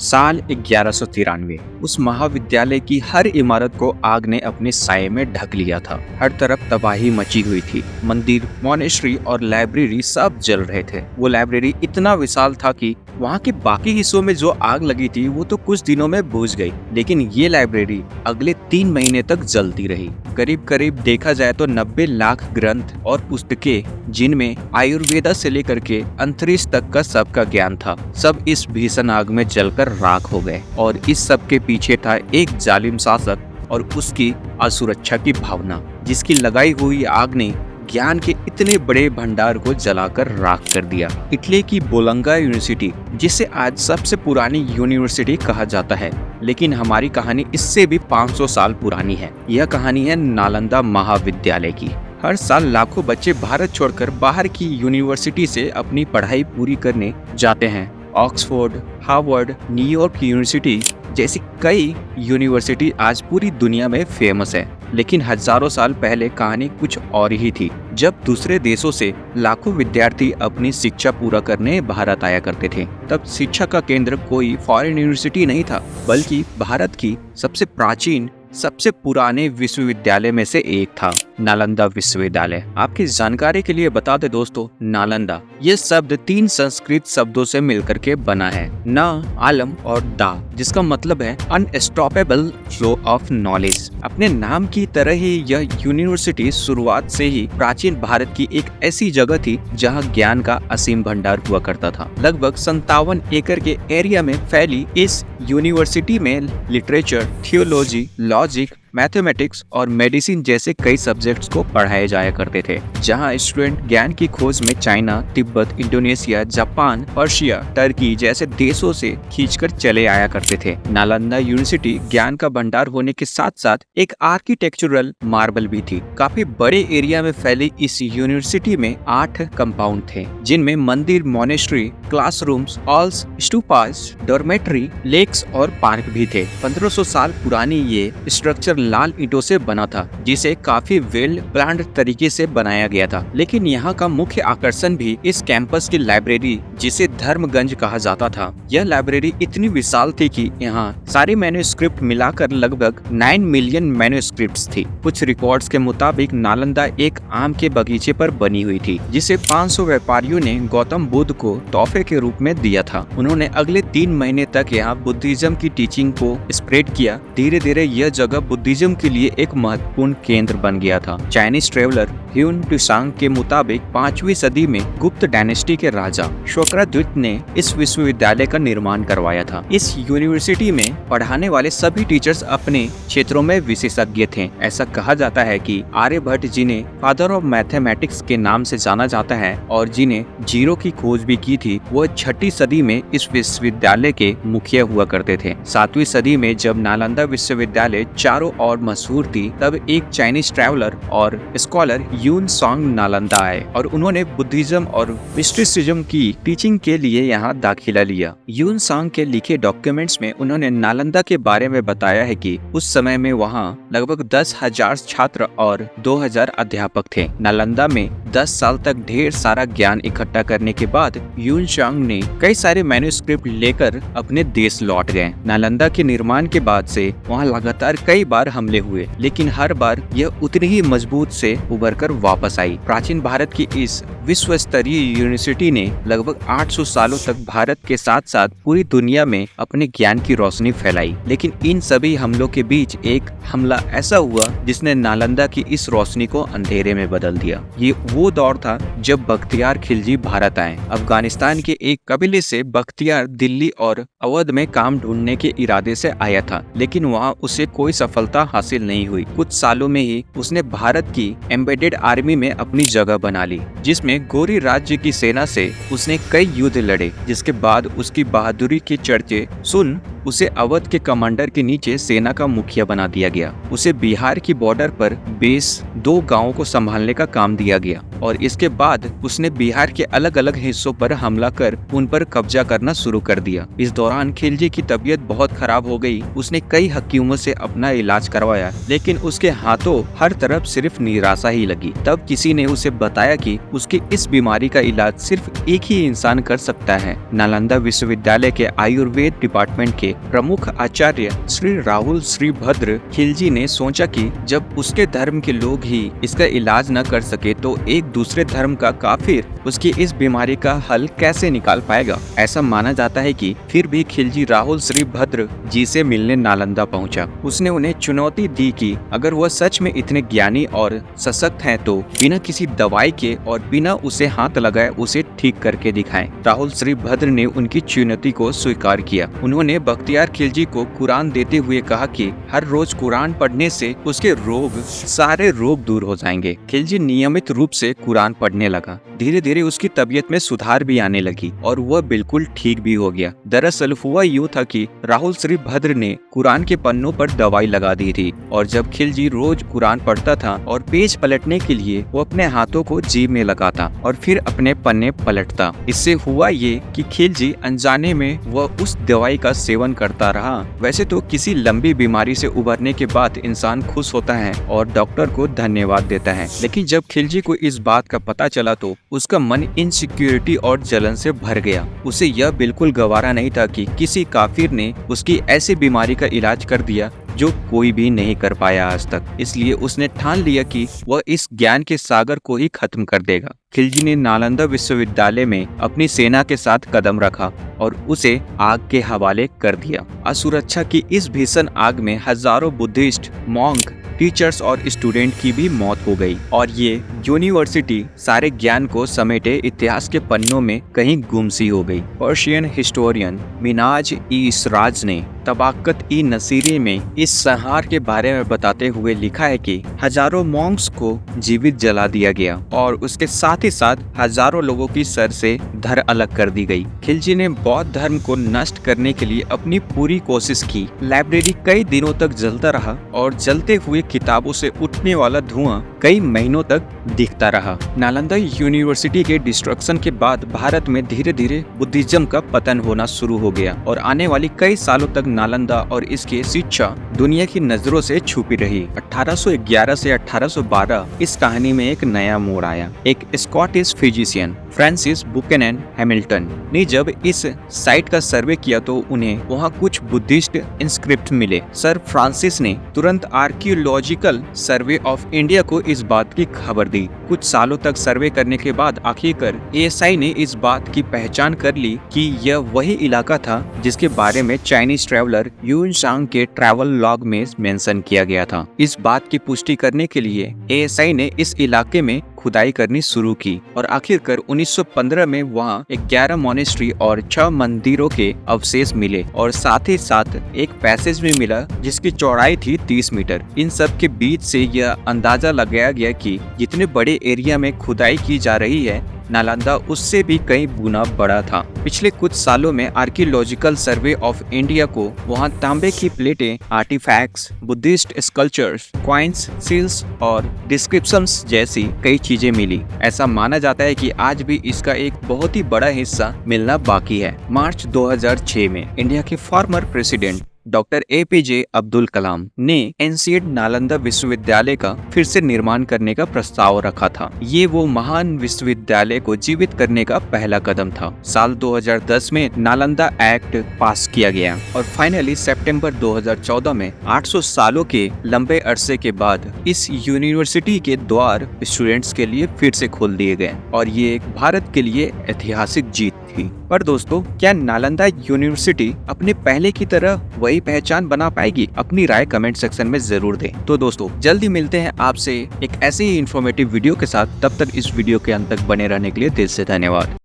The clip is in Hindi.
साल 1193। उस महाविद्यालय की हर इमारत को आग ने अपने साये में ढक लिया था। हर तरफ तबाही मची हुई थी। मंदिर, मॉनेस्ट्री और लाइब्रेरी सब जल रहे थे। वो लाइब्रेरी इतना विशाल था कि वहाँ के बाकी हिस्सों में जो आग लगी थी वो तो कुछ दिनों में बुझ गई, लेकिन ये लाइब्रेरी अगले 3 महीने तक जलती रही। करीब करीब देखा जाए तो 90 लाख ग्रंथ और पुस्तकें, जिनमें आयुर्वेदा से लेकर के अंतरिक्ष तक का सबका ज्ञान था, सब इस भीषण आग में जलकर राख हो गए। और इस सब के पीछे था एक जालिम शासक और उसकी असुरक्षा की भावना, जिसकी लगाई हुई आग ने ज्ञान के इतने बड़े भंडार को जलाकर राख कर दिया। इटली की बोलोंगा यूनिवर्सिटी, जिसे आज सबसे पुरानी यूनिवर्सिटी कहा जाता है, लेकिन हमारी कहानी इससे भी 500 साल पुरानी है। यह कहानी है नालंदा महाविद्यालय की। हर साल लाखों बच्चे भारत छोड़कर बाहर की यूनिवर्सिटी से अपनी पढ़ाई पूरी करने जाते हैं। ऑक्सफोर्ड, हार्वर्ड, न्यूयॉर्क यूनिवर्सिटी जैसी कई यूनिवर्सिटी आज पूरी दुनिया में फेमस है, लेकिन हजारों साल पहले कहानी कुछ और ही थी। जब दूसरे देशों से लाखों विद्यार्थी अपनी शिक्षा पूरा करने भारत आया करते थे, तब शिक्षा का केंद्र कोई फॉरेन यूनिवर्सिटी नहीं था, बल्कि भारत की सबसे प्राचीन, सबसे पुराने विश्वविद्यालय में से एक था, नालंदा विश्वविद्यालय। आपकी जानकारी के लिए बता दे दोस्तों, नालंदा ये शब्द 3 संस्कृत शब्दों से मिलकर के बना है, न, आलम और दा, जिसका मतलब है अनस्टॉपेबल फ्लो ऑफ नॉलेज। अपने नाम की तरह ही यह यूनिवर्सिटी शुरुआत से ही प्राचीन भारत की एक ऐसी जगह थी जहां ज्ञान का असीम भंडार हुआ करता था। लगभग 57 एकड़ के एरिया में फैली इस यूनिवर्सिटी में लिटरेचर, थियोलॉजी, लॉजिक, मैथमेटिक्स और मेडिसिन जैसे कई सब्जेक्ट्स को पढ़ाए जाया करते थे, जहां स्टूडेंट ज्ञान की खोज में China, Tibet, Indonesia, Japan, Persia, Turkey जैसे देशों से खींचकर चले आया करते थे। नालंदा यूनिवर्सिटी ज्ञान का भंडार होने के साथ साथ एक आर्किटेक्चरल मार्बल भी थी। काफी बड़े एरिया में फैली इस यूनिवर्सिटी में 8 कंपाउंड थे, जिनमें मंदिर, monastery, classrooms, halls, stupas, dormitory, lakes और पार्क भी थे। 1500 साल पुरानी ये स्ट्रक्चर लाल ईंटों से बना था, जिसे काफी वेल प्लान्ड तरीके से बनाया गया था। लेकिन यहाँ का मुख्य आकर्षण भी इस कैंपस की लाइब्रेरी, जिसे धर्मगंज कहा जाता था। यह लाइब्रेरी इतनी विशाल थी कि यहाँ सारे मैन्युस्क्रिप्ट मिलाकर लगभग 9 मिलियन मैन्युस्क्रिप्ट्स थी। कुछ रिकॉर्ड्स के मुताबिक नालंदा एक आम के बगीचे पर बनी हुई थी, जिसे 500 व्यापारियों ने गौतम बुद्ध को तोहफे के रूप में दिया था। उन्होंने अगले 3 महीने तक यहाँ बुद्धिज्म की टीचिंग को स्प्रेड किया। धीरे धीरे यह जगह बुद्धिज्म के लिए एक महत्वपूर्ण केंद्र बन गया था। चाइनीज ट्रेवलर ह्यून त्सुआंग के मुताबिक 5वीं सदी में गुप्त डायनेस्टी के राजा शोकराद्वित ने इस विश्वविद्यालय का निर्माण करवाया था। इस यूनिवर्सिटी में पढ़ाने वाले सभी टीचर्स अपने क्षेत्रों में विशेषज्ञ थे। ऐसा कहा जाता है कि आर्यभट्ट, जिन्हें फादर ऑफ मैथमेटिक्स के नाम से जाना जाता है और जिन्हें जीरो की खोज भी की थी, वो 6ठी सदी में इस विश्वविद्यालय के मुखिया हुआ करते थे। 7वीं सदी में जब नालंदा विश्वविद्यालय चारों ओर मशहूर थी, तब एक चाइनीज ट्रैवलर और स्कॉलर ह्यून त्सुआंग नालंदा आए और उन्होंने बुद्धिज्म और मिस्टिसिज्म की टीचिंग के लिए यहाँ दाखिला लिया। ह्यून त्सुआंग के लिखे डॉक्यूमेंट्स में उन्होंने नालंदा के बारे में बताया है कि उस समय में वहाँ लगभग 10,000 छात्र और 2,000 अध्यापक थे। नालंदा में 10 साल तक ढेर सारा ज्ञान इकट्ठा करने के बाद ह्यून त्सुआंग ने कई सारे मैन्युस्क्रिप्ट लेकर अपने देश लौट गए। नालंदा के निर्माण के बाद से वहाँ लगातार कई बार हमले हुए, लेकिन हर बार यह उतनी ही मजबूत से उभरकर वापस आई। प्राचीन भारत की इस विश्व स्तरीय यूनिवर्सिटी ने लगभग 800 सालों तक भारत के साथ साथ पूरी दुनिया में अपने ज्ञान की रोशनी फैलाई। लेकिन इन सभी हमलों के बीच एक हमला ऐसा हुआ जिसने नालंदा की इस रोशनी को अंधेरे में बदल दिया। ये वो दौर था जब बख्तियार खिलजी भारत आए। अफगानिस्तान के एक कबीले से बख्तियार दिल्ली और अवध में काम ढूंढने के इरादे से आया था, लेकिन वहाँ उसे कोई सफलता हासिल नहीं हुई। कुछ सालों में ही उसने भारत की एम्बेडेड आर्मी में अपनी जगह बना ली, जिसमें गोरी राज्य की सेना से उसने कई युद्ध लड़े, जिसके बाद उसकी बहादुरी के चर्चे सुन उसे अवध के कमांडर के नीचे सेना का मुखिया बना दिया गया। उसे बिहार की बॉर्डर पर बेस 2 गांवों को संभालने का काम दिया गया और इसके बाद उसने बिहार के अलग अलग हिस्सों पर हमला कर उन पर कब्जा करना शुरू कर दिया। इस दौरान खिलजी की तबीयत बहुत खराब हो गई। उसने कई हकीमों से अपना इलाज करवाया, लेकिन उसके हाथों हर तरफ सिर्फ निराशा ही लगी। तब किसी ने उसे बताया कि उसकी इस बीमारी का इलाज सिर्फ एक ही इंसान कर सकता है। नालंदा विश्वविद्यालय के आयुर्वेद डिपार्टमेंट के प्रमुख आचार्य श्री राहुल श्रीभद्र खिलजी ने सोचा कि जब उसके धर्म के लोग ही इसका इलाज न कर सके तो एक दूसरे धर्म का काफिर उसकी इस बीमारी का हल कैसे निकाल पाएगा। ऐसा माना जाता है कि फिर भी खिलजी राहुल श्रीभद्र जी से मिलने नालंदा पहुंचा। उसने उन्हें चुनौती दी कि अगर वह सच में इतने ज्ञानी और सशक्त हैं तो बिना किसी दवाई के और बिना उसे हाथ लगाए उसे ठीक करके दिखाएं। राहुल श्रीभद्र ने उनकी चुनौती को स्वीकार किया। उन्होंने बख्तियार खिलजी को कुरान देते हुए कहा कि हर रोज कुरान पढ़ने से उसके सारे रोग दूर हो जाएंगे। खिलजी नियमित रूप से कुरान पढ़ने लगा। धीरे धीरे उसकी तबीयत में सुधार भी आने लगी और वह बिल्कुल ठीक भी हो गया। दरअसल हुआ यूँ था कि राहुल श्रीभद्र ने कुरान के पन्नों पर दवाई लगा दी थी और जब खिलजी रोज कुरान पढ़ता था और पेज पलटने के लिए वो अपने हाथों को जीभ में लगाता और फिर अपने पन्ने पलटता। इससे हुआ ये कि खिलजी अनजाने में वह उस दवाई का सेवन करता रहा। वैसे तो किसी लंबी बीमारी से उबरने के बाद इंसान खुश होता है और डॉक्टर को धन्यवाद देता है, लेकिन जब खिलजी को इस बात का पता चला तो उसका मन इनसिक्योरिटी और जलन से भर गया। उसे यह बिल्कुल गवारा नहीं था कि किसी काफिर ने उसकी ऐसी बीमारी का इलाज कर दिया जो कोई भी नहीं कर पाया आज तक। इसलिए उसने ठान लिया कि वह इस ज्ञान के सागर को ही खत्म कर देगा। खिलजी ने नालंदा विश्वविद्यालय में अपनी सेना के साथ कदम रखा और उसे आग के हवाले कर दिया। असुरक्षा की इस भीषण आग में हजारों बुद्धिस्ट, मॉन्क, टीचर्स और स्टूडेंट की भी मौत हो गई और ये यूनिवर्सिटी सारे ज्ञान को समेटे इतिहास के पन्नों में कहीं गुमसी हो गई। पर्शियन हिस्टोरियन मिनाज ई इसराज ने तबाकत ई नसीरी में इस संहार के बारे में बताते हुए लिखा है कि हजारों मॉन्क्स को जीवित जला दिया गया और उसके साथ ही साथ हजारों लोगों की सर से धड़ अलग कर दी गई। खिलजी ने बौद्ध धर्म को नष्ट करने के लिए अपनी पूरी कोशिश की। लाइब्रेरी कई दिनों तक जलता रहा और जलते हुए किताबों से उठने वाला धुआं कई महीनों तक दिखता रहा। नालंदा यूनिवर्सिटी के डिस्ट्रक्शन के बाद भारत में धीरे धीरे बुद्धिज्म का पतन होना शुरू हो गया और आने वाली कई सालों तक नालंदा और इसकी शिक्षा दुनिया की नजरों से छुपी रही। 1811 से 1812 इस कहानी में एक नया मोड़ आया। एक स्कॉटिश फिजिशियन फ्रांसिस बुकेनन हैमिल्टन ने जब इस साइट का सर्वे किया तो उन्हें वहां कुछ बुद्धिस्ट इंस्क्रिप्ट मिले। सर फ्रांसिस ने तुरंत आर्कियोलॉजिकल सर्वे ऑफ इंडिया को इस बात की खबर दी। कुछ सालों तक सर्वे करने के बाद आखिरकार एएसआई ने इस बात की पहचान कर ली कि यह वही इलाका था जिसके बारे में चाइनीज ट्रैवलर यून सांग के ट्रैवल लॉग में मेंशन किया गया था। इस बात की पुष्टि करने के लिए एएसआई ने इस इलाके में खुदाई करनी शुरू की और आखिरकार 1915 में वहां 11 मॉनेस्ट्री और 6 मंदिरों के अवशेष मिले और साथ ही साथ एक पैसेज भी मिला जिसकी चौड़ाई थी 30 मीटर। इन सब के बीच से यह अंदाजा लगाया गया कि जितने बड़े एरिया में खुदाई की जा रही है नालंदा उससे भी कई गुना बड़ा था। पिछले कुछ सालों में आर्कियोलॉजिकल सर्वे ऑफ इंडिया को वहां तांबे की प्लेटें, artifacts, Buddhist sculptures, coins, seals और डिस्क्रिप्शंस जैसी कई चीजें मिली। ऐसा माना जाता है कि आज भी इसका एक बहुत ही बड़ा हिस्सा मिलना बाकी है। मार्च 2006 में इंडिया के former president doctor APJ Abdul Kalam ने एंशिएंट नालंदा विश्वविद्यालय का फिर से निर्माण करने का प्रस्ताव रखा था। ये वो महान विश्वविद्यालय को जीवित करने का पहला कदम था। साल 2010 में नालंदा एक्ट पास किया गया और फाइनली सितंबर 2014 में 800 सालों के लंबे अरसे के बाद इस यूनिवर्सिटी के द्वार स्टूडेंट्स के लिए फिर से खोल दिए गए और ये एक भारत के लिए ऐतिहासिक जीत थी। पर दोस्तों, क्या नालंदा यूनिवर्सिटी अपने पहले की तरह वही पहचान बना पाएगी? अपनी राय कमेंट सेक्शन में जरूर दें। तो दोस्तों, जल्दी मिलते हैं आपसे एक ऐसे ही इंफॉर्मेटिव वीडियो के साथ। तब तक इस वीडियो के अंत तक बने रहने के लिए दिल से धन्यवाद।